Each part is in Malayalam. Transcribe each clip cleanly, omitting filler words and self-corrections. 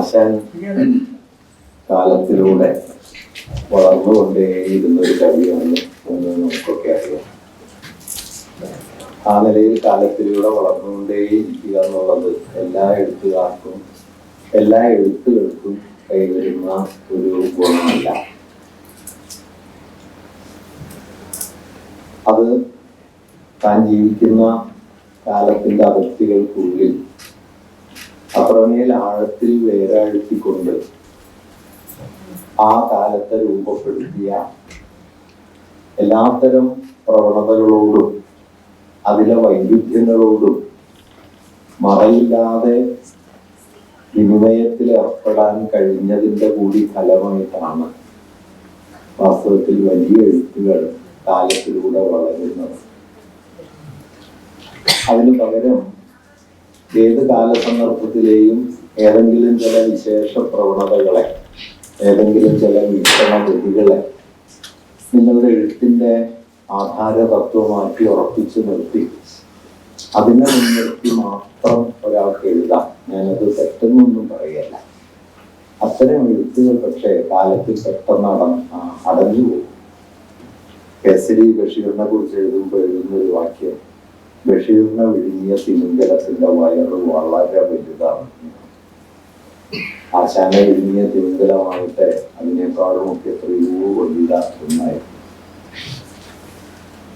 ആശാൻ കാലത്തിലൂടെ വളർന്നുകൊണ്ടേയിരുന്നൊരു കവിയാണ് എന്ന് നമുക്കൊക്കെ അറിയാം. ആ നിലയിൽ കാലത്തിലൂടെ വളർന്നുകൊണ്ടേയിരിക്കുക എന്നുള്ളത് എല്ലാ എഴുത്തുകാർക്കും എല്ലാ എഴുത്തുകൾക്കും കൈവരുന്ന ഒരു ഗുണമല്ല. അത് താൻ ജീവിക്കുന്ന കാലത്തിന്റെ അതിർത്തികൾക്കുള്ളിൽ അത്രമേൽ ആഴത്തിൽ വേരാഴ്ത്തിക്കൊണ്ട് ആ കാലത്തെ രൂപപ്പെടുത്തിയ എല്ലാത്തരം പ്രവണതകളോടും അതിലെ വൈരുദ്ധ്യങ്ങളോടും മറയില്ലാതെ വിനിമയത്തിൽ ഏർപ്പെടാൻ കഴിഞ്ഞതിൻ്റെ കൂടി ഫലമായിട്ടാണ് വാസ്തവത്തിൽ വലിയ എഴുത്തുകൾ കാലത്തിലൂടെ വളരുന്നത്. അതിനു പകരം ഏത് കാലസന്ദർഭത്തിലെയും ഏതെങ്കിലും ചില വിശേഷ പ്രവണതകളെ, ഏതെങ്കിലും ചില വീക്ഷണഗതികളെ നിങ്ങളുടെ എഴുത്തിന്റെ ആധാര തത്വമാക്കി ഉറപ്പിച്ചു നിർത്തി അതിനെ മുൻനിർത്തി മാത്രം ഒരാൾക്ക് എഴുതാം. ഞാനത് തെറ്റെന്നൊന്നും പറയല്ല. അത്തരം എഴുത്തുകൾ പക്ഷേ കാലത്തിൽ പെട്ടെന്ന് അടഞ്ഞു പോകും. കേസരി ബഷീറിനെ കുറിച്ച് എഴുതുമ്പോൾ എഴുതുന്നൊരു വാക്യം, ബഷീറിനെ വിഴുങ്ങിയ തിമിംഗലത്തിന്റെ വയറ് വളരെ വലുതാണ്. ആശാനെ വിഴുങ്ങിയ തിമിംഗലമായിട്ട് അതിനേക്കാളും ഒക്കെ എത്രയോ വലുതായി.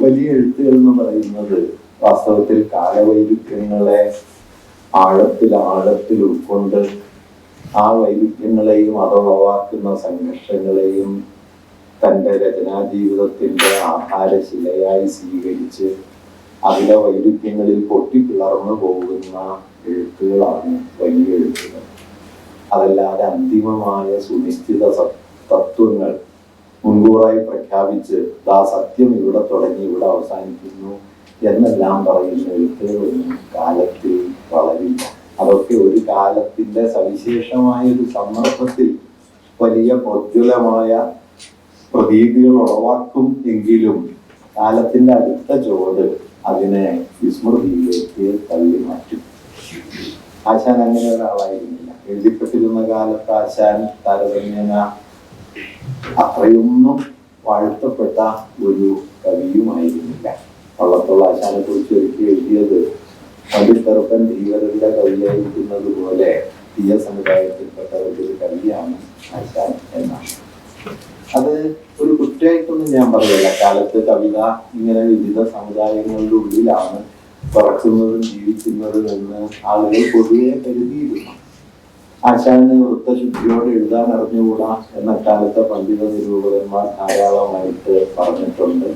വലിയ എഴുത്തുകൾ എന്ന് പറയുന്നത് വാസ്തവത്തിൽ കാലവൈരുദ്ധ്യങ്ങളെ ആഴത്തിൽ ഉൾക്കൊണ്ട് ആ വൈരുദ്ധ്യങ്ങളെയും അതുളവാക്കുന്ന സംഘർഷങ്ങളെയും തൻ്റെ രചനാജീവിതത്തിന്റെ ആധാരശിലയായി സ്വീകരിച്ച് അതിലെ വൈരുദ്ധ്യങ്ങളിൽ പൊട്ടിപ്പിളർന്നു പോകുന്ന എഴുത്തുകളാണ് വലിയ എഴുത്തുകൾ. അതല്ലാതെ അന്തിമമായ സുനിശ്ചിത തത്വങ്ങൾ മുൻകൂറായി പ്രഖ്യാപിച്ച് ആ സത്യം ഇവിടെ തുടങ്ങി ഇവിടെ അവസാനിക്കുന്നു എന്നെല്ലാം പറയുന്ന എഴുത്തുകളൊന്നും കാലത്തിൽ വളരില്ല. അതൊക്കെ ഒരു കാലത്തിന്റെ സവിശേഷമായ ഒരു സന്ദർഭത്തിൽ വലിയ പ്രോജ്വലമായ പ്രതീതികൾ ഉളവാക്കും എങ്കിലും കാലത്തിന്റെ അടുത്ത ചുവട് അതിനെ വിസ്മൃതിയിലേക്ക് തള്ളി മാറ്റും. ആശാൻ അങ്ങനെ ഒരാളായിരുന്നില്ല. എഴുതിപ്പെട്ടിരുന്ന കാലത്ത് ആശാൻ താരതമ്യേന അത്രയൊന്നും വാഴ്ത്തപ്പെട്ട ഒരു കവിയുമായിരുന്നില്ല. വള്ളത്തോൾ ആശാനെ കുറിച്ച് ഒരിക്കൽ എഴുതിയത് പണ്ഡിതർപ്പൻ ധീവരരുടെ കവിയായിരിക്കുന്നത് പോലെ തീയ സമുദായത്തിൽപ്പെട്ട ഒരു കവിയാണ് ആശാൻ എന്നാണ്. അത് ഒരു കുറ്റമായിട്ടൊന്നും ഞാൻ പറയല്ല. കാലത്ത് കവിത ഇങ്ങനെ വിവിധ സമുദായങ്ങളുടെ ഉള്ളിലാണ് പറക്കുന്നതും ജീവിക്കുന്നതും എന്ന് ആളുകൾ പൊതുവെ കരുതിയിരുന്നു. ആശാന് വൃത്തശുദ്ധിയോടെ എഴുതാൻ അറിഞ്ഞുകൂടാ എന്ന കാലത്തെ പണ്ഡിത നിരൂപകന്മാർ ധാരാളമായിട്ട് പറഞ്ഞിട്ടുണ്ട്.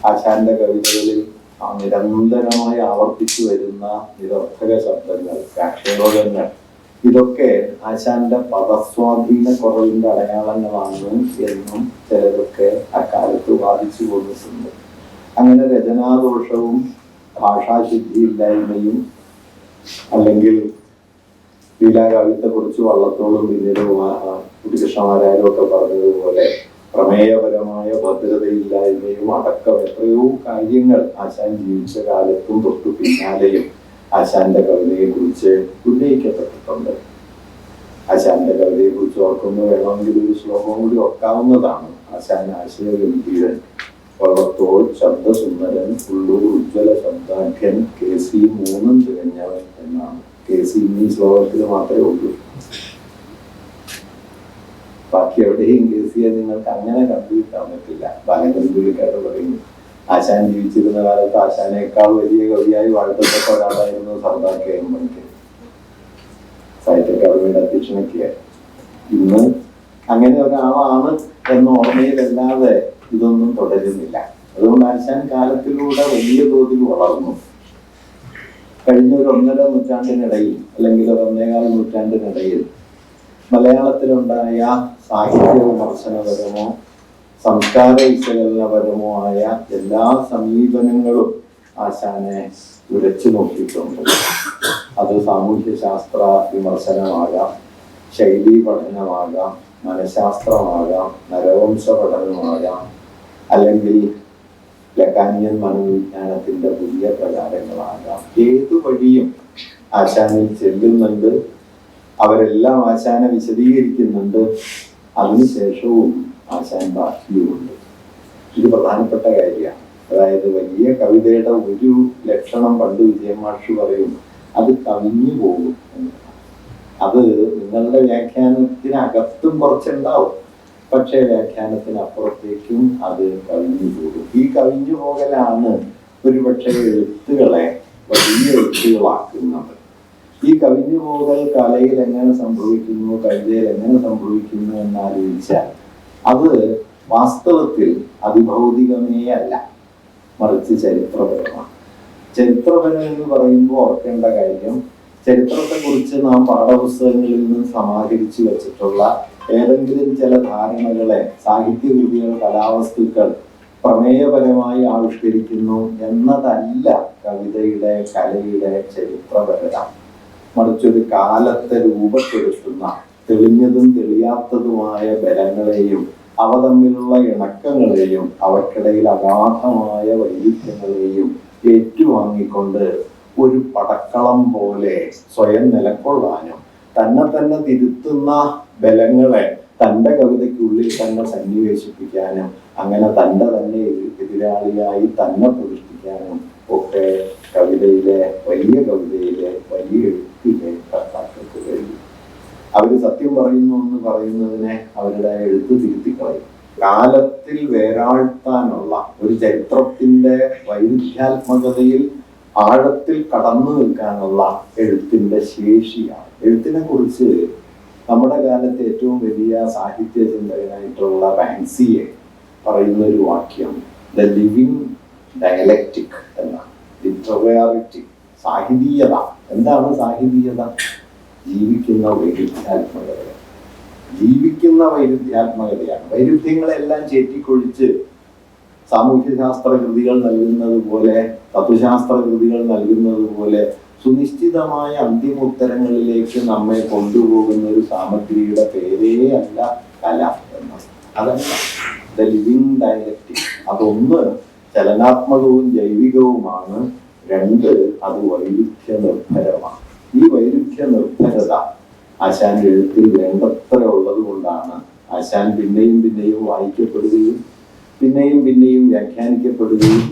ആശാന്റെ കവിതകളിൽ നിരന്തരമായി ആവർത്തിച്ചു വരുന്ന നിരർത്ഥക ശബ്ദങ്ങൾ, ആക്ഷേപകങ്ങൾ, ഇതൊക്കെ ആശാന്റെ പദസ്വാധീന കുറവിന്റെ അടയാളങ്ങളാണ് എന്നും ചിലരൊക്കെ അക്കാലത്ത് വാദിച്ചു പോന്നിട്ടുണ്ട്. അങ്ങനെ രചനാദോഷവും ഭാഷാശുദ്ധിയില്ലായ്മയും അല്ലെങ്കിൽ ലീലാകവിത്തെ കുറിച്ച് വള്ളത്തോളും പിന്നീട് കുട്ടികൃഷ്ണമാരായാലും ഒക്കെ പറഞ്ഞതുപോലെ പ്രമേയപരമായ ഭദ്രതയില്ലായ്മയും അടക്കം എത്രയോ കാര്യങ്ങൾ ആശാൻ ജീവിച്ച കാലത്തും തൊട്ടു പിന്നാലെയും ആശാന്റെ കവിതയെ കുറിച്ച് ഉന്നയിക്കപ്പെട്ടിട്ടുണ്ട്. ആശാന്റെ കവിതയെ കുറിച്ച് ഓർക്കുന്നു വേണമെങ്കിൽ ഒരു ശ്ലോകം കൂടി ഓർക്കാവുന്നതാണ്. ആശാൻ ആശയഗംഭീരൻ, വള്ളത്തോൾ ശബ്ദസുന്ദരൻ, ഉള്ളൂർ ഉജ്ജ്വല ശബ്ദാഖ്യൻ, KC മൂന്നും തികഞ്ഞവൻ എന്നാണ്. KC ഈ ശ്ലോകത്തിൽ മാത്രമേ ഉള്ളൂ. ബാക്കി എവിടെയും KCയെ നിങ്ങൾക്ക് അങ്ങനെ കണ്ടുകിട്ടാൻ പറ്റില്ല. ബാലഗംഭീരക്കാർ പറയുന്നു ആശാൻ ജീവിച്ചിരുന്ന കാലത്ത് ആശാനേക്കാൾ വലിയ കവിയായി വാഴ്ത്തപ്പെട്ട ഒരാളായിരുന്നു സർദാർ KM പണിക്കർ, സാഹിത്യ അക്കാദമിയുടെ അധ്യക്ഷനൊക്കെ. ഇന്ന് അങ്ങനെ ഒരാളാണ് എന്ന ഓർമ്മയിലല്ലാതെ ഇതൊന്നും തുടരുന്നില്ല. അതുകൊണ്ട് ആശാൻ കാലത്തിലൂടെ വലിയ തോതിൽ വളർന്നു. കഴിഞ്ഞ ഒരു 1.5 നൂറ്റാണ്ടിനിടയിൽ അല്ലെങ്കിൽ ഒരു 1.25 നൂറ്റാണ്ടിനിടയിൽ മലയാളത്തിലുണ്ടായ സാഹിത്യ വിമർശനപരമോ സംസ്കാര വിശകലനപരമോ ആയ എല്ലാ സമീപനങ്ങളും ആശാനെ ഉരച്ചു നോക്കിയിട്ടുണ്ട്. അത് സാമൂഹ്യശാസ്ത്ര വിമർശനമാകാം, ശൈലീ പഠനമാകാം, മനഃശാസ്ത്രമാകാം, നരവംശ പഠനമാകാം, അല്ലെങ്കിൽ ലക്കാനിയൻ മനോവിജ്ഞാനത്തിന്റെ പുതിയ പ്രകാരങ്ങളാകാം. ഏതു വഴിയും ആശാനിൽ ചെല്ലുന്നുണ്ട്. അവരെല്ലാം ആശാനെ വിശദീകരിക്കുന്നുണ്ട്. അതിനുശേഷവും ആശാൻ ബാക്കിയുമുണ്ട്. ഇത് പ്രധാനപ്പെട്ട കാര്യമാണ്. അതായത് വലിയ കവിതയുടെ ഒരു ലക്ഷണം പണ്ട് വിജയമാഷ് പറയും, അത് കവിഞ്ഞു പോകും എന്ന്. അത് നിങ്ങളുടെ വ്യാഖ്യാനത്തിനകത്തും കുറച്ചുണ്ടാവും, പക്ഷേ വ്യാഖ്യാനത്തിനപ്പുറത്തേക്കും അത് കവിഞ്ഞു പോകും. ഈ കവിഞ്ഞു പോകലാണ് ഒരുപക്ഷെ എഴുത്തുകളെ വലിയ എഴുത്തുകളാക്കുന്നത്. ഈ കവിഞ്ഞു പോകൽ കലയിൽ എങ്ങനെ സംഭവിക്കുന്നു, കവിതയിൽ എങ്ങനെ സംഭവിക്കുന്നു എന്നാലോചിച്ചാൽ അത് വാസ്തവത്തിൽ അതിഭൗതികമേ അല്ല, മറിച്ച് ചരിത്രപരമാണ്. ചരിത്രപരം എന്ന് പറയുമ്പോൾ ഓർക്കേണ്ട കാര്യം, ചരിത്രത്തെ കുറിച്ച് നാം പാഠപുസ്തകങ്ങളിൽ നിന്ന് സമാഹരിച്ചു വെച്ചിട്ടുള്ള ഏതെങ്കിലും ചില ധാരണകളെ സാഹിത്യകൃതികൾ, കലാവസ്തുക്കൾ പ്രമേയപരമായി ആവിഷ്കരിക്കുന്നു എന്നതല്ല കവിതയുടെ, കലയുടെ ചരിത്രപരത. മറിച്ചൊരു കാലത്തെ രൂപപ്പെടുത്തുന്ന തെളിഞ്ഞതും തെളിയാത്തതുമായ ബലങ്ങളെയും അവ തമ്മിലുള്ള ഇണക്കങ്ങളെയും അവയ്ക്കിടയിൽ അഗാധമായ വൈരുദ്ധ്യങ്ങളെയും ഏറ്റുവാങ്ങിക്കൊണ്ട് ഒരു പടക്കളം പോലെ സ്വയം നിലകൊള്ളാനും തന്നെ തന്നെ തിരുത്തുന്ന ബലങ്ങളെ തൻ്റെ കവിതയ്ക്കുള്ളിൽ തന്നെ സന്നിവേശിപ്പിക്കാനും അങ്ങനെ തൻ്റെ തന്നെ എതിരാളിയായി തന്നെ പ്രതിഷ്ഠിക്കാനും ഒക്കെ കവിതയിലെ, വലിയ കവിതയിലെ, വലിയ എഴുത്തിലെ കർത്താക്കൾക്ക് കഴിയും. അവര് സത്യം പറയുന്നു എന്ന് പറയുന്നതിനെ അവരുടെ എഴുത്ത് തിരുത്തിക്കളയും. കാലത്തിൽ വേരാഴ്ത്താനുള്ള ഒരു ചരിത്രത്തിന്റെ വൈരുദ്ധ്യാത്മകതയിൽ ആഴത്തിൽ കടന്നു നിൽക്കാനുള്ള എഴുത്തിന്റെ ശേഷിയാണ്. എഴുത്തിനെ കുറിച്ച് നമ്മുടെ കാലത്തെ ഏറ്റവും വലിയ സാഹിത്യ ചിന്തകനായിട്ടുള്ള റാൻസിയെ പറയുന്ന ഒരു വാക്യം ദ ലിവിങ് ഡയലക്റ്റിക് എന്നാണ്. ലിറ്ററേറിറ്റി, സാഹിതീയത. എന്താണ് സാഹിതീയത? ജീവിക്കുന്ന വൈരുദ്ധ്യാത്മകതയാണ്. ജീവിക്കുന്ന വൈരുദ്ധ്യാത്മകതയാണ്. വൈരുദ്ധ്യങ്ങളെല്ലാം ചേറ്റിക്കൊഴിച്ച് സാമൂഹ്യശാസ്ത്ര കൃതികൾ നൽകുന്നത് പോലെ, തത്വശാസ്ത്ര കൃതികൾ നൽകുന്നത് പോലെ സുനിശ്ചിതമായ അന്തിമ ഉത്തരങ്ങളിലേക്ക് നമ്മെ കൊണ്ടുപോകുന്ന ഒരു സാമഗ്രിയുടെ പേരേ അല്ല കല എന്നത്. അതല്ല ദ ലിവിങ് ഡയലക്റ്റിക്. അതൊന്ന് ചലനാത്മകവും ജൈവികവുമാണ്. രണ്ട്, അത് വൈരുദ്ധ്യ നിർഭരമാണ്. ഈ വൈരുദ്ധ്യ നിർഭരത ആശാൻ എഴുത്തിൽ വേണ്ടത്ര ഉള്ളത് കൊണ്ടാണ് ആശാൻ പിന്നെയും പിന്നെയും വായിക്കപ്പെടുകയും പിന്നെയും പിന്നെയും വ്യാഖ്യാനിക്കപ്പെടുകയും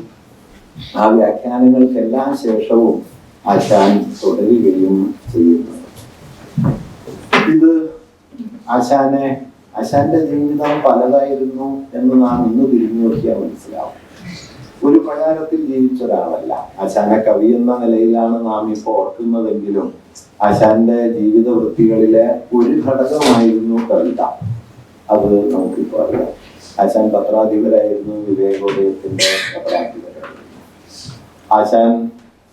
ആ വ്യാഖ്യാനങ്ങൾക്കെല്ലാം ശേഷവും ആശാൻ തുടരുകയും ചെയ്യുന്നത്. ഇത് ആശാന്റെ ജീവിതം പലതായിരുന്നു എന്ന് നാം ഇന്ന് തിരിഞ്ഞു നോക്കിയാൽ മനസ്സിലാവും. ഒരു പ്രകാരത്തിൽ ജീവിച്ച ഒരാളല്ല. ആശാനെ കവി എന്ന നിലയിലാണ് നാം ഇപ്പോൾ ഓർക്കുന്നതെങ്കിലും ആശാന്റെ ജീവിത വൃത്തികളിലെ ഒരു ഘടകമായിരുന്നു കവിത. അത് നമുക്കിപ്പോൾ അറിയാം. ആശാൻ പത്രാധിപരായിരുന്നു, വിവേകോദയത്തിന്റെ പത്രാധിപരായിരുന്നു. ആശാൻ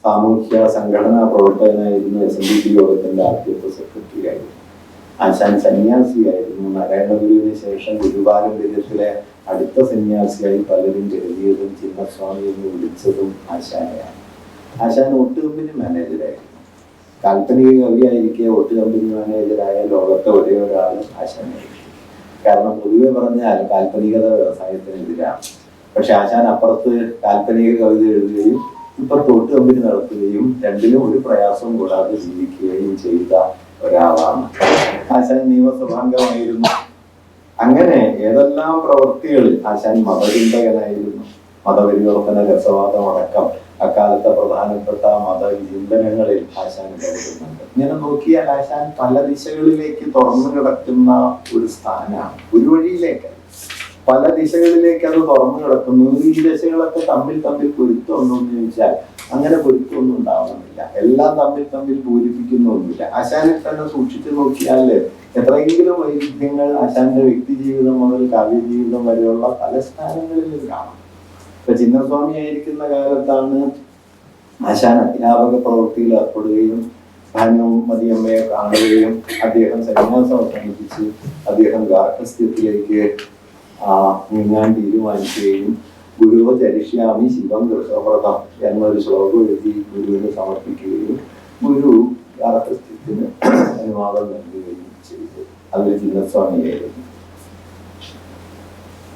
സാമൂഹ്യ സംഘടനാ പ്രവർത്തകനായിരുന്നു, SNDP യോഗത്തിന്റെ ആദ്യത്തെ സെക്രട്ടറി ആയിരുന്നു. ആശാൻ സന്യാസിയായിരുന്നു. നാരായണഗുരുവിന് ശേഷം ഗുരുപാരമ്പര്യത്തിലെ അടുത്ത സന്യാസിയായി പലരും കരുതിയതും ചിന്നസ്വാമി എന്ന് വിളിച്ചതും ആശാനെയാണ്. ആശാൻ ഒട്ട് കമ്പനി മാനേജരായിരുന്നു. കാൽപ്പനിക കവിയായിരിക്കെ ഒട്ട് കമ്പനി മാനേജരായ ലോകത്തെ ഒരേ ഒരാൾ ആശാനായിരുന്നു. കാരണം പൊതുവെ പറഞ്ഞാൽ കാൽപ്പനികത വ്യവസായത്തിനെതിരാണ്. പക്ഷെ ആശാൻ അപ്പുറത്ത് കാൽപ്പനിക കവിത എഴുതുകയും ഇപ്പുറത്ത് ഒട്ട് കമ്പനി നടത്തുകയും രണ്ടിലും ഒരു പ്രയാസവും കൂടാതെ ജീവിക്കുകയും ചെയ്ത ഒരാളാണ്. ആശാൻ നിയമസഭാംഗമായിരുന്നു. അങ്ങനെ ഏതെല്ലാം പ്രവൃത്തികളിൽ ആശാൻ മതചിന്തകനായിരുന്നു. മതപരിവർത്തന രസവാദമടക്കം അക്കാലത്തെ പ്രധാനപ്പെട്ട മതചിന്തനങ്ങളിൽ ആശാൻ ഇടപെടുന്നുണ്ട്. ഇങ്ങനെ നോക്കിയാൽ ആശാൻ പല ദിശകളിലേക്ക് തുറന്നു കിടക്കുന്ന ഒരു സ്ഥാനമാണ്. ഒരു വഴിയിലേക്ക് പല ദിശകളിലേക്ക് അത് തുറന്നു കിടക്കുന്നു. ഈ ദിശകളൊക്കെ തമ്മിൽ പൊരുത്തമൊന്നും ചോദിച്ചാൽ അങ്ങനെ പൊരുത്തമൊന്നും ഉണ്ടാവണമെന്നില്ല. എല്ലാം തമ്മിൽ പൂരിപ്പിക്കുന്നൊന്നുമില്ല. ആശാനെ തന്നെ സൂക്ഷിച്ചു നോക്കിയാൽ എത്രയെങ്കിലും വൈരുദ്ധ്യങ്ങൾ ആശാന്റെ വ്യക്തി ജീവിതം മുതൽ കാവ്യജീവിതം വരെയുള്ള പല സ്ഥാനങ്ങളിലും കാണാം. ഇപ്പൊ ചിന്നസ്വാമി ആയിരിക്കുന്ന കാലത്താണ് ആശാൻ അധ്യാപക പ്രവൃത്തിയിൽ ഏർപ്പെടുകയും ഭാനുമതിയമ്മയെ കാണുകയും അദ്ദേഹം സന്യാസം അവസാനിപ്പിച്ച് അദ്ദേഹം ഗാർഹസ്ഥ്യത്തിലേക്ക് നീങ്ങാൻ തീരുമാനിക്കുകയും ഗുരുവ ചരിഷ്യാമി ശിവം ഗൃഹവ്രതം എന്നൊരു ശ്ലോകം എഴുതി ഗുരുവിന് സമർപ്പിക്കുകയും ഗുരു ഗാർഹസ്ഥ്യത്തിന് അനുവാദം നൽകുകയും ചെയ്തു. അതിൽ ചിന്നസ്വാമിയായിരുന്നു.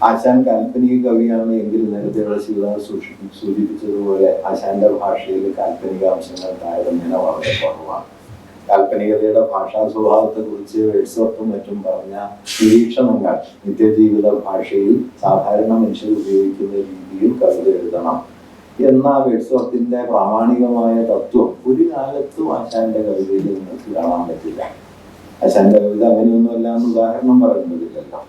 ആശാൻ കാൽപ്പനിക കവിയാണ് എങ്കിൽ നേരത്തെ സൂചിപ്പിച്ചതുപോലെ ആശാന്റെ ഭാഷയിൽ കാൽപ്പനിക അംശങ്ങൾ താരതമ്യേന വളരെ കുറവാണ്. കാൽപ്പനികതയുടെ ഭാഷാ സ്വഭാവത്തെ കുറിച്ച് വേഴ്സ്വർത്തും മറ്റും പറഞ്ഞ നിരീക്ഷണങ്ങൾ നിത്യജീവിത ഭാഷയിൽ സാധാരണ മനുഷ്യർ ഉപയോഗിക്കുന്ന രീതിയിൽ കവിത എഴുതണം എന്ന വേഴ്സ്വർത്തിന്റെ പ്രാമാണികമായ തത്വം ഒരു കാലത്തും ആശാന്റെ കവിതയിൽ നിങ്ങൾക്ക് കാണാൻ പറ്റില്ല. ആശാന്റെ കവിത അങ്ങനെയൊന്നുമല്ല എന്ന് ഉദാഹരണം പറയുന്നതില്ലല്ലോ.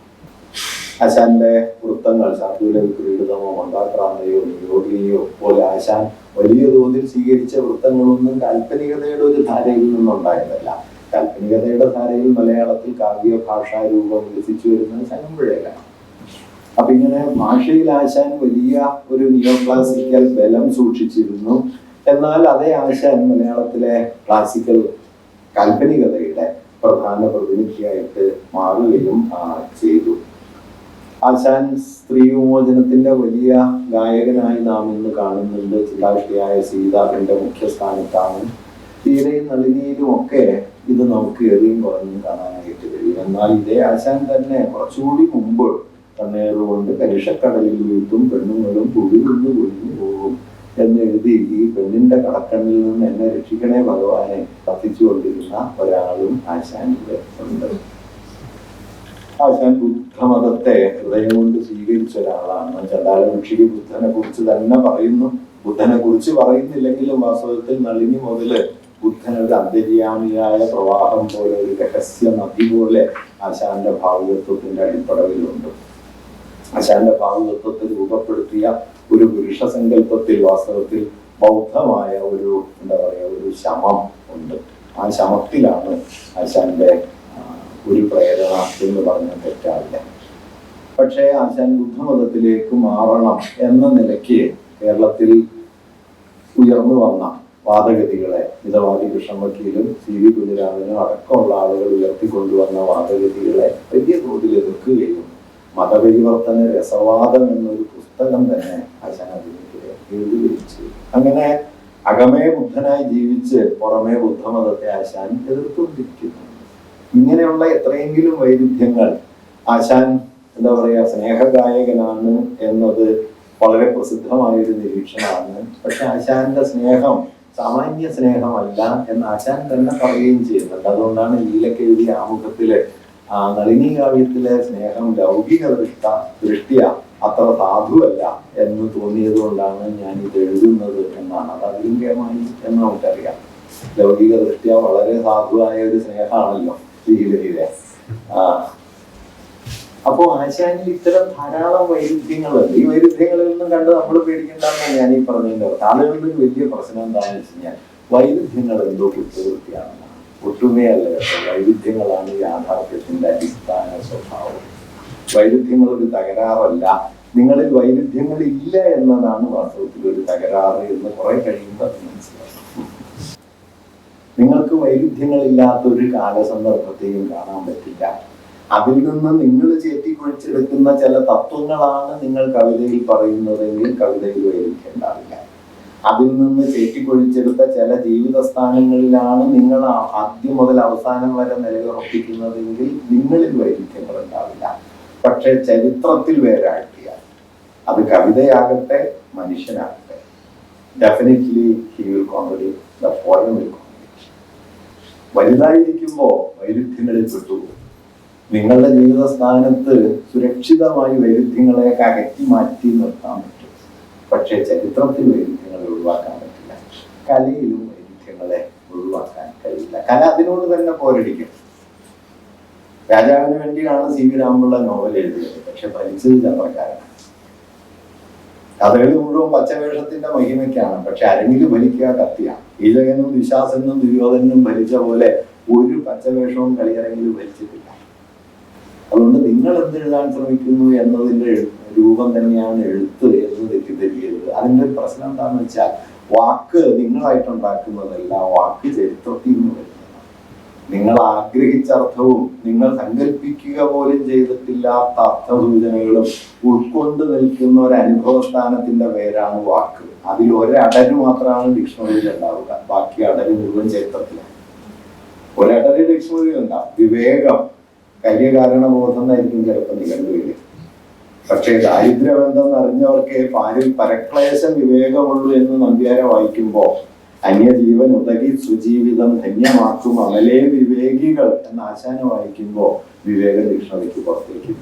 ആശാന്റെ വൃത്തങ്ങൾ ശാർദൂല വിക്രീഡിതമോ മന്ദാക്രാന്തയോ നിയോഗിനിയോ പോലെ ആശാൻ വലിയ തോതിൽ സ്വീകരിച്ച വൃത്തങ്ങളൊന്നും കാൽപ്പനികതയുടെ ഒരു ധാരയിൽ നിന്നുണ്ടായതല്ല. കാൽപ്പനികതയുടെ ധാരയിൽ മലയാളത്തിൽ കാവ്യ ഭാഷാ രൂപം വികസിച്ചു വരുന്നത് ചങ്ങമ്പുഴയിലാണ്. അപ്പൊ ഇങ്ങനെ ഭാഷയിൽ ആശാൻ വലിയ ഒരു നിയോ ക്ലാസിക്കൽ ബലം സൂക്ഷിച്ചിരുന്നു. എന്നാൽ അതേ ആശാൻ മലയാളത്തിലെ ക്ലാസിക്കൽ കാൽപ്പനികതയുടെ പ്രധാന പ്രതിനിധിയായിട്ട് മാറുകയും ചെയ്തു. ആശാൻ സ്ത്രീ വിമോചനത്തിന്റെ വലിയ ഗായകനായി നാം ഇന്ന് കാണുന്നുണ്ട്. ചിന്താവിഷ്ടയായ സീതാറിന്റെ മുഖ്യസ്ഥാനത്താണ്. തീരെയും നളിനിയിലും ഒക്കെ ഇത് നമുക്ക് ഏറിയും കുറഞ്ഞും കാണാനായിട്ട് കഴിയും. എന്നാൽ ഇതേ ആശാൻ തന്നെ കുറച്ചുകൂടി മുമ്പ് കണ്ണേറുകൊണ്ട് കരിഷക്കടലിൽ വീട്ടും പെണ്ണുങ്ങളും പുഴി നിന്ന് പൊഴിഞ്ഞു പോകും എന്നെഴുതി ഈ പെണ്ണിന്റെ കടക്കണ്ണിൽ നിന്ന് എന്നെ രക്ഷിക്കണേ ഭഗവാനെ കത്തിച്ചുകൊണ്ടിരുന്ന ഒരാളും ആശാനിൽ ഉണ്ട്. ആശാൻ ബുദ്ധമതത്തെ ഹൃദയം കൊണ്ട് സ്വീകരിച്ച ഒരാളാണ്. ചണ്ടാലഭിക്ഷിക്ക് ബുദ്ധനെ കുറിച്ച് തന്നെ പറയുന്നു. ബുദ്ധനെ കുറിച്ച് പറയുന്നില്ലെങ്കിലും വാസ്തവത്തിൽ നളിനി മുതല് ബുദ്ധനൊരു അന്തര്യാമിയായ പ്രവാഹം പോലെ, ഒരു രഹസ്യ നദി പോലെ ആശാന്റെ ഭാവുകത്വത്തിന്റെ അടിപ്പടവിലുണ്ട്. ആശാന്റെ ഭാവുകത്വത്തെ രൂപപ്പെടുത്തിയ ഒരു പുരുഷ സങ്കല്പത്തിൽ വാസ്തവത്തിൽ ബൗദ്ധമായ ഒരു ഒരു ശമം ഉണ്ട്. ആ ശമത്തിലാണ് ആശാന്റെ ഒരു പ്രേരണ എന്ന് പറഞ്ഞാൽ തെറ്റാവില്ല. പക്ഷേ ആശാൻ ബുദ്ധമതത്തിലേക്ക് മാറണം എന്ന നിലയ്ക്ക് കേരളത്തിൽ ഉയർന്നു വന്ന വാദഗതികളെ മിതവാദി കൃഷ്ണവക്കീലും സി വി കുഞ്ഞിരാമനും അടക്കമുള്ള ആളുകൾ ഉയർത്തിക്കൊണ്ടുവന്ന വാദഗതികളെ വലിയ തോതിൽ എതിർക്കുകയും മതപരിവർത്തന രസവാദം എന്നൊരു പുസ്തകം തന്നെ ആശാൻ അതിനെതിരെ എഴുതുകയും ചെയ്തു. അങ്ങനെ അകമേ ബുദ്ധനായി ജീവിച്ച് പുറമേ ബുദ്ധമതത്തെ ആശാൻ എതിർത്തുകൊണ്ടിരിക്കുന്നു. ഇങ്ങനെയുള്ള എത്രയെങ്കിലും വൈരുദ്ധ്യങ്ങൾ ആശാൻ സ്നേഹഗായകനാണ് എന്നത് വളരെ പ്രസിദ്ധമായൊരു നിരീക്ഷണമാണ്. പക്ഷെ ആശാന്റെ സ്നേഹം സാമാന്യ സ്നേഹമല്ല എന്ന് ആശാൻ തന്നെ പറയുകയും ചെയ്യുന്നുണ്ട്. അതുകൊണ്ടാണ് ലീലയ്ക്ക് എഴുതിയ ആമുഖത്തില് നളിനി കാവ്യത്തിലെ സ്നേഹം ലൗകിക ദൃഷ്ടിയ അത്ര സാധുവല്ല എന്ന് തോന്നിയത് കൊണ്ടാണ് ഞാൻ ഇത് എഴുതുന്നത് എന്നാണ്. അത് അതിലിംഗമായി എന്ന് നമുക്കറിയാം. ലൗകിക ദൃഷ്ടിയ വളരെ സാധുവായ ഒരു സ്നേഹമാണല്ലോ ലീലയിലെ. അപ്പോ ആശാനിൽ ഇത്തരം ധാരാളം വൈരുദ്ധ്യങ്ങളുണ്ട്. ഈ വൈരുദ്ധ്യങ്ങളിൽ നിന്നും കണ്ട് നമ്മൾ പേടിക്കേണ്ടെന്നാണ് ഞാൻ ഈ പറഞ്ഞതിൻ്റെ അർത്ഥം. ആളുകളുടെ വലിയ പ്രശ്നം എന്താണെന്ന് വെച്ച് കഴിഞ്ഞാൽ വൈരുദ്ധ്യങ്ങൾ എന്തോ കുറ്റകൃത്യമാണെന്നാണ്. ഒട്ടുമേയല്ല കേട്ടോ, വൈരുദ്ധ്യങ്ങളാണ് യാഥാർത്ഥ്യത്തിന്റെ അടിസ്ഥാന സ്വഭാവം. വൈരുദ്ധ്യങ്ങൾ ഒരു തകരാറല്ല. നിങ്ങളിൽ വൈരുദ്ധ്യങ്ങൾ ഇല്ല എന്നതാണ് വാസ്തവത്തിൽ ഒരു തകരാറ് എന്ന് കുറെ കഴിയുമ്പോൾ മനസ്സിലാക്കും. നിങ്ങൾക്ക് വൈരുദ്ധ്യങ്ങളില്ലാത്ത ഒരു കാലസന്ദർഭത്തെയും കാണാൻ പറ്റില്ല. അതിൽ നിന്ന് നിങ്ങൾ ചേറ്റിക്കുഴിച്ചെടുക്കുന്ന ചില തത്വങ്ങളാണ് നിങ്ങൾ കവിതയിൽ പറയുന്നതെങ്കിൽ കവിതയിൽ വൈരുദ്ധ്യം ഉണ്ടാവില്ല. അതിൽ നിന്ന് ചേറ്റിക്കൊഴിച്ചെടുത്ത ചില ജീവിത സ്ഥാനങ്ങളിലാണ് നിങ്ങൾ ആദ്യം മുതൽ അവസാനം വരെ നിലയുറപ്പിക്കുന്നതെങ്കിൽ നിങ്ങളിൽ വൈരുദ്ധ്യങ്ങൾ ഉണ്ടാവില്ല. പക്ഷെ ചരിത്രത്തിൽ വേരാഴ്ത്തിയാൽ അത് കവിതയാകട്ടെ മനുഷ്യനാകട്ടെ, definitely he will contradict, the poem will contradict. വലുതായിരിക്കുമ്പോൾ വൈരുദ്ധ്യങ്ങളിൽ പെട്ടുപോകും. നിങ്ങളുടെ ജീവിത സ്ഥാനത്ത് സുരക്ഷിതമായി വൈരുദ്ധ്യങ്ങളെ അകറ്റി മാറ്റി നിർത്താൻ പറ്റും. പക്ഷെ ചരിത്രത്തിൽ വൈരുദ്ധ്യങ്ങളെ ഒഴിവാക്കാൻ പറ്റില്ല. കലയിലും വൈരുദ്ധ്യങ്ങളെ ഒഴിവാക്കാൻ കഴിയില്ല. കല അതിനോട് തന്നെ പോരടിക്കും. രാജാവിന് വേണ്ടിയാണ് സി വി രാമപിള്ള നോവൽ എഴുതിയത്. പക്ഷെ ഭരിച്ചത് ചന്ദ്രക്കാരനാണ്. കഥകൾ മുഴുവൻ പച്ചവേഷത്തിന്റെ മഹിമയ്ക്കാണ്. പക്ഷെ അരങ്ങിൽ ഭരിക്കുക കത്തിയാണ്. ഈജകനും ദുശാസനും ദുര്യോധനും ഭരിച്ച പോലെ ഒരു പച്ചവേഷവും കളിയരങ്ങിൽ ഭരിച്ചിട്ടില്ല. അതുകൊണ്ട് നിങ്ങൾ എന്തെഴുതാൻ ശ്രമിക്കുന്നു എന്നതിന്റെ രൂപം തന്നെയാണ് എഴുത്ത് എന്ന് തെറ്റിദ്ധരിക്കരുത്. അതിന്റെ ഒരു പ്രശ്നം എന്താണെന്ന് വെച്ചാൽ വാക്ക് നിങ്ങളായിട്ടുണ്ടാക്കുന്നതല്ല, വാക്ക് ചരിത്രത്തിൽ നിന്ന് വരുന്നതാണ്. നിങ്ങൾ ആഗ്രഹിച്ച അർത്ഥവും നിങ്ങൾ സങ്കല്പിക്കുക പോലും ചെയ്തിട്ടില്ലാത്ത അർത്ഥസൂചനകളും ഉൾക്കൊണ്ട് നിൽക്കുന്ന ഒരു അനുഭവ സ്ഥാനത്തിന്റെ പേരാണ് വാക്ക്. അതിൽ ഒരടര് മാത്രമാണ് ഡിക്ഷണറിയിൽ ഉണ്ടാവുക. ബാക്കി അടര് മുഴുവൻ ചരിത്രത്തിലാണ്. ഒരടര് ഡിക്ഷണറിയിൽ ഉണ്ടാവും. വിവേകം, കാര്യകാരണബോധം എന്നായിരിക്കും ചിലപ്പോൾ നിഘണ്ടുവില്. പക്ഷേ ദാരിദ്ര്യബന്ധം അറിഞ്ഞവർക്ക് പാരിൽ പരക്ലേശം വിവേകമുള്ളൂ എന്ന് നമ്പ്യാരെ വായിക്കുമ്പോൾ അന്യജീവൻ ഉതകി സുജീവിതം ധന്യമാക്കും അമലേ വിവേകികൾ എന്ന ആശാനം വായിക്കുമ്പോൾ വിവേക ഡിക്ഷണറിക്ക് പുറത്തേക്ക്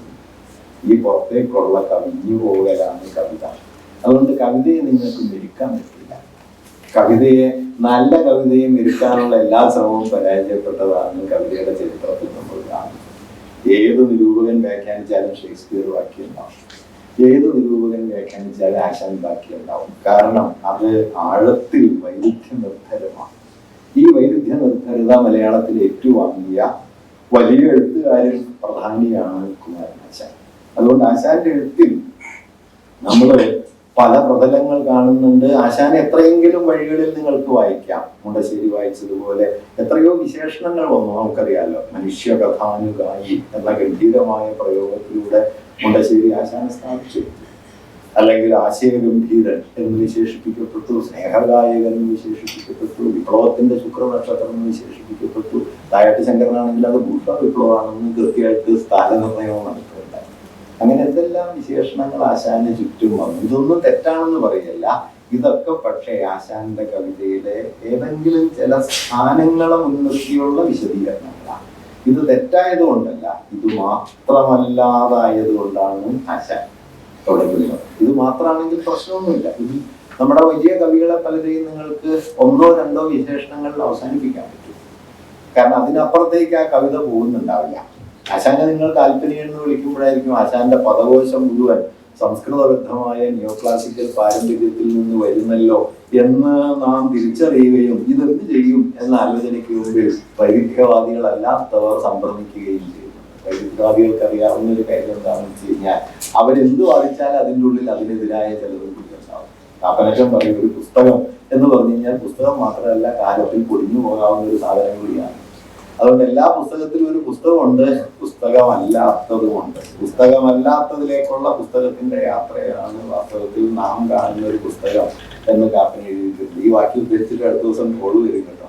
ഈ പുറത്തേക്കുള്ള കവിഞ്ഞു പോകലാണ് കവിത. അതുകൊണ്ട് കവിതയെ നിങ്ങൾക്ക് മെരുക്കാൻ പറ്റില്ല. കവിതയെ, നല്ല കവിതയെ മെരുക്കാനുള്ള എല്ലാ ശ്രമവും പരാജയപ്പെട്ടതാണ് കവിതയുടെ ചരിത്രത്തിൽ നമ്മൾ കാണുന്നത്. ഏത് നിരൂപകൻ വ്യാഖ്യാനിച്ചാലും ഷേക്സ്പിയർ വാക്യമുണ്ടാവും, ഏത് നിരൂപകൻ വ്യാഖ്യാനിച്ചാലും ആശാൻ വാക്യമുണ്ടാവും. കാരണം അത് ആഴത്തിൽ വൈരുദ്ധ്യ നിർഭരമാണ്. ഈ വൈരുദ്ധ്യ നിർഭരത മലയാളത്തിൽ ഏറ്റുവാങ്ങിയ വലിയ എഴുത്തുകാരിൽ പ്രധാനിയാണ് കുമാരനാശാൻ. അതുകൊണ്ട് ആശാന്റെ എഴുത്തിൽ നമ്മൾ പല പ്രതലങ്ങൾ കാണുന്നുണ്ട്. ആശാനെ എത്രയെങ്കിലും വഴികളിൽ നിങ്ങൾക്ക് വായിക്കാം. മുണ്ടശ്ശേരി വായിച്ചതുപോലെ എത്രയോ വിശേഷണങ്ങൾ വന്നു. നമുക്കറിയാലോ, മനുഷ്യകഥാനുഗായി എന്ന ഗംഭീരമായ പ്രയോഗത്തിലൂടെ മുണ്ടശ്ശേരി ആശാനെ സ്ഥാപിച്ചു. അല്ലെങ്കിൽ ആശയഗംഭീരൻ എന്ന് വിശേഷിപ്പിക്കപ്പെട്ടു, സ്നേഹഗായകൻ എന്ന് വിശേഷിപ്പിക്കപ്പെട്ടു, വിപ്ലവത്തിന്റെ ശുക്രനക്ഷത്രം എന്ന് വിശേഷിപ്പിക്കപ്പെട്ടു. തായാട്ട് ശങ്കരനാണെങ്കിൽ അത് ബുഷ വിപ്ലവമാണെന്ന് കൃത്യമായിട്ട് സ്ഥാനനിർണയവും നടത്തുന്നുണ്ടായി. അങ്ങനെ എന്തെല്ലാം വിശേഷണങ്ങൾ ആശാന്റെ ചുറ്റും വന്നു. ഇതൊന്നും തെറ്റാണെന്ന് പറയല്ല. ഇതൊക്കെ പക്ഷേ ആശാന്റെ കവിതയിലെ ഏതെങ്കിലും ചില സ്ഥാനങ്ങളെ മുൻനിർത്തിയുള്ള വിശദീകരണങ്ങളാണ്. ഇത് തെറ്റായതുകൊണ്ടല്ല, ഇത് മാത്രമല്ലാതായതുകൊണ്ടാണ് ആശാൻ തുടങ്ങുന്നത്. ഇത് മാത്രമാണെങ്കിൽ പ്രശ്നമൊന്നുമില്ല. ഇത് നമ്മുടെ വലിയ കവികളെ പലരെയും നിങ്ങൾക്ക് ഒന്നോ രണ്ടോ വിശേഷണങ്ങളിൽ അവസാനിപ്പിക്കാൻ പറ്റും. കാരണം അതിനപ്പുറത്തേക്ക് ആ കവിത പോകുന്നുണ്ടാവില്ല. ആശാനെ നിങ്ങൾ കാൽപ്പനികൻ എന്ന് വിളിക്കുമ്പോഴായിരിക്കും ആശാന്റെ പദകോശം മുഴുവൻ സംസ്കൃതബദ്ധമായ നിയോ ക്ലാസിക്കൽ പാരമ്പര്യത്തിൽ നിന്ന് വരുന്നല്ലോ എന്ന് നാം തിരിച്ചറിയുകയും ഇതെന്ത് ചെയ്യും എന്ന ആലോചനയ്ക്ക് മുമ്പിൽ വൈരുദ്ധ്യവാദികളല്ലാത്തവർ സംഭ്രമിക്കുകയും ചെയ്യും. വൈരുദ്ധ്യവാദികൾക്ക് അറിയാവുന്ന ഒരു കാര്യം എന്താണെന്ന് വെച്ച് കഴിഞ്ഞാൽ അവരെന്ത് വാദിച്ചാൽ അതിൻ്റെ ഉള്ളിൽ അതിനെതിരായ ചിലതും കൂടി ഉണ്ടാവും. കാപ്പനക്കം പറയും, ഒരു പുസ്തകം എന്ന് പറഞ്ഞു കഴിഞ്ഞാൽ പുസ്തകം മാത്രമല്ല, കാലത്തിൽ പൊടിഞ്ഞു പോകാവുന്ന ഒരു സാധനം കൂടിയാണ്. അതുകൊണ്ട് എല്ലാ പുസ്തകത്തിലും ഒരു പുസ്തകമുണ്ട്, പുസ്തകമല്ലാത്തതുമുണ്ട്. പുസ്തകമല്ലാത്തതിലേക്കുള്ള പുസ്തകത്തിന്റെ യാത്രയാണ് വാസ്തവത്തിൽ നാം കാണുന്ന ഒരു പുസ്തകം എന്ന് കാപ്പൻ എഴുതിയിട്ടുണ്ട്. ഈ വാക്യം ഉദ്ധരിച്ചിട്ട് അടുത്ത ദിവസം കോള് വരും കേട്ടോ.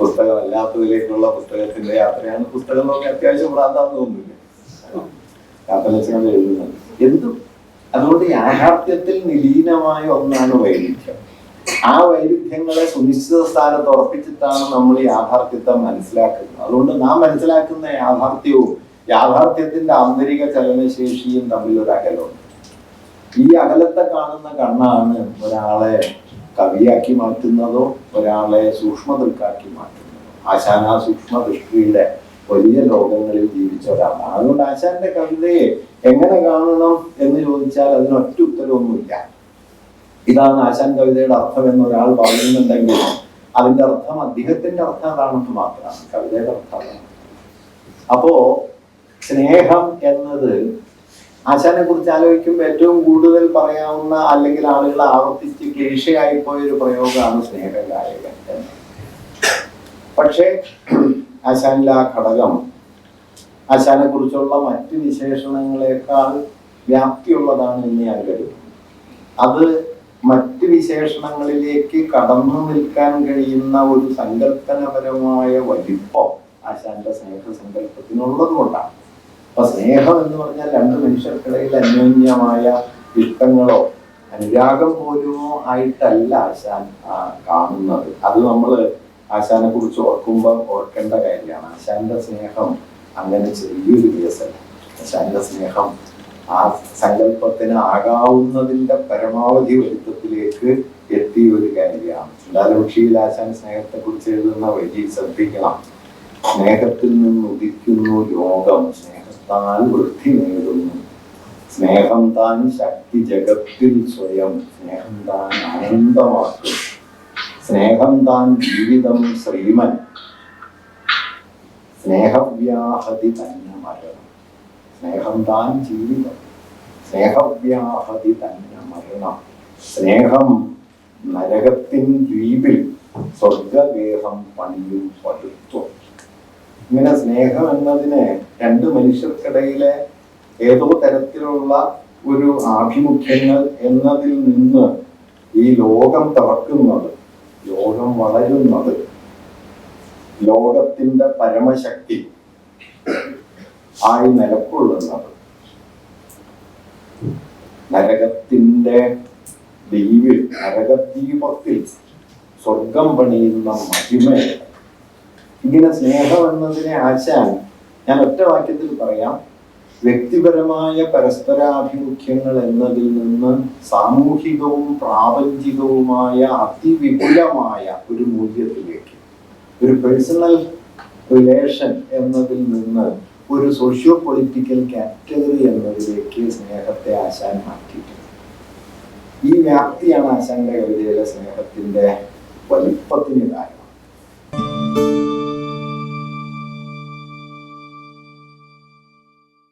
പുസ്തകമല്ലാത്തതിലേക്കുള്ള പുസ്തകത്തിന്റെ യാത്രയാണ് പുസ്തകം. നോക്കി അത്യാവശ്യം പ്രാന്താന്ന് തോന്നുന്നില്ല കാപ്പനച്ചനത് എഴുതുന്നത് എന്തും. അതുകൊണ്ട് യാഥാർത്ഥ്യത്തിൽ നിലീനമായ ഒന്നാണ് വൈരുദ്ധ്യം. ആ വൈരുദ്ധ്യങ്ങളെ സുനിശ്ചിത സ്ഥാനത്ത് ഉറപ്പിച്ചിട്ടാണ് നമ്മൾ യാഥാർത്ഥ്യത്തെ മനസ്സിലാക്കുന്നത്. അതുകൊണ്ട് നാം മനസ്സിലാക്കുന്ന യാഥാർത്ഥ്യവും യാഥാർത്ഥ്യത്തിന്റെ ആന്തരിക ചലനശേഷിയും തമ്മിൽ ഒരു അകലമുണ്ട്. ഈ അകലത്തെ കാണുന്ന കണ്ണാണ് ഒരാളെ കവിയാക്കി മാറ്റുന്നതോ ഒരാളെ സൂക്ഷ്മദൃക്കാക്കി മാറ്റുന്നതോ. ആശാൻ ആ സൂക്ഷ്മ ദൃഷ്ടിയുടെ വലിയ ലോകങ്ങളിൽ ജീവിച്ച ഒരാളാണ്. അതുകൊണ്ട് ആശാന്റെ കവിതയെ എങ്ങനെ കാണണം എന്ന് ചോദിച്ചാൽ അതിനൊറ്റ ഉത്തരവൊന്നുമില്ല. ഇതാണ് ആശാൻ കവിതയുടെ അർത്ഥം എന്ന് ഒരാൾ പറയുന്നുണ്ടെങ്കിൽ അതിന്റെ അർത്ഥം അദ്ദേഹത്തിന്റെ അർത്ഥം അതാണെന്ന് മാത്രമാണ്, കവിതയുടെ അർത്ഥം. അപ്പോ സ്നേഹം എന്നത് ആശാനെ കുറിച്ച് ആലോചിക്കുമ്പോൾ ഏറ്റവും കൂടുതൽ പറയാവുന്ന അല്ലെങ്കിൽ ആളുകൾ ആവർത്തിച്ച് ക്ലീശയായി പോയൊരു പ്രയോഗമാണ് സ്നേഹഗായകൻ എന്ന്. പക്ഷേ ആശാനിലെ ആ ഘടകം ആശാനെ കുറിച്ചുള്ള മറ്റ് വിശേഷണങ്ങളെക്കാൾ വ്യാപ്തിയുള്ളതാണ് എന്ന് ഞാൻ കരുതുന്നു. അത് മറ്റ് വിശേഷണങ്ങളിലേക്ക് കടന്നു നിൽക്കാൻ കഴിയുന്ന ഒരു സങ്കല്പനപരമായ വലിപ്പം ആശാന്റെ സ്നേഹസങ്കല്പത്തിനുള്ളത് കൊണ്ടാണ്. അപ്പൊ സ്നേഹം എന്ന് പറഞ്ഞാൽ രണ്ട് മനുഷ്യർക്കിടയിൽ അന്യോന്യമായ ഇഷ്ടങ്ങളോ അനുരാഗം പോലുമോ ആയിട്ടല്ല ആശാൻ കാണുന്നത്. അത് നമ്മൾ ആശാനെ കുറിച്ച് ഓർക്കുമ്പോൾ ഓർക്കേണ്ട കാര്യമാണ്. ആശാന്റെ സ്നേഹം അങ്ങനെ ചെറിയൊരു കേസല്ല. ആശാന്റെ സ്നേഹം ആ സങ്കല്പത്തിന് ആകാവുന്നതിന്റെ പരമാവധി വലുപ്പത്തിലേക്ക് എത്തിയ ഒരു കാര്യമാണ്. ചുണ്ടാലപക്ഷിയിൽ ആശാൻ സ്നേഹത്തെ കുറിച്ച് എഴുതുന്ന വഴി ശ്രദ്ധിക്കണം. സ്നേഹത്തിൽ നിന്ന് ഉദിക്കുന്നു ലോകം, സ്നേഹത്താൽ വൃദ്ധി നേടുന്നു. സ്നേഹം താൻ ശക്തി ജഗത്തിൽ സ്വയം, സ്നേഹം താൻ ആനന്ദമാക്കും. സ്നേഹം താൻ ജീവിതം ശ്രീമൻ, സ്നേഹവ്യാഹതി തന്നെ മരണം. സ്നേഹം താൻ ജീവിതം, സ്നേഹവ്യാഹതി തന്നെ മരണം. സ്നേഹം നരകത്തിൻ ദ്വീപിൽ സ്വർഗഗേഹം പണിയും പടുത്വം. ഇങ്ങനെ സ്നേഹം എന്നതിന് രണ്ട് മനുഷ്യർക്കിടയിലെ ഏതോ തരത്തിലുള്ള ഒരു ആഭിമുഖ്യങ്ങൾ എന്നതിൽ നിന്ന് ഈ ലോകം തുറക്കുന്നത്, ലോകം വളരുന്നത്, ലോകത്തിന്റെ പരമശക്തി ആയി നിലകൊള്ളുന്നത്, നരകത്തിന്റെ ദ്വീപിൽ നരകദ്വീപത്തിൽ സ്വർഗം പണിയുന്ന മഹിമയാണ്. ഇങ്ങനെ സ്നേഹം എന്നതിനെ ആശാൻ ഞാൻ ഒറ്റ വാക്യത്തിൽ പറയാം, വ്യക്തിപരമായ പരസ്പരാഭിമുഖ്യങ്ങൾ എന്നതിൽ നിന്ന് സാമൂഹികവും പ്രാപഞ്ചികവുമായ അതിവിപുലമായ ഒരു മൂല്യത്തിലേക്ക്, ഒരു പേഴ്സണൽ റിലേഷൻ എന്നതിൽ നിന്ന് ഒരു സോഷ്യോ പൊളിറ്റിക്കൽ കാറ്റഗറി എന്നതിലേക്ക് സ്നേഹത്തെ ആശാൻ മാറ്റിയിട്ടുണ്ട്. ഈ വ്യാപ്തിയാണ് ആശാന്റെ കവിതയിലെ സ്നേഹത്തിന്റെ വലിപ്പത്തിന് കാരണം.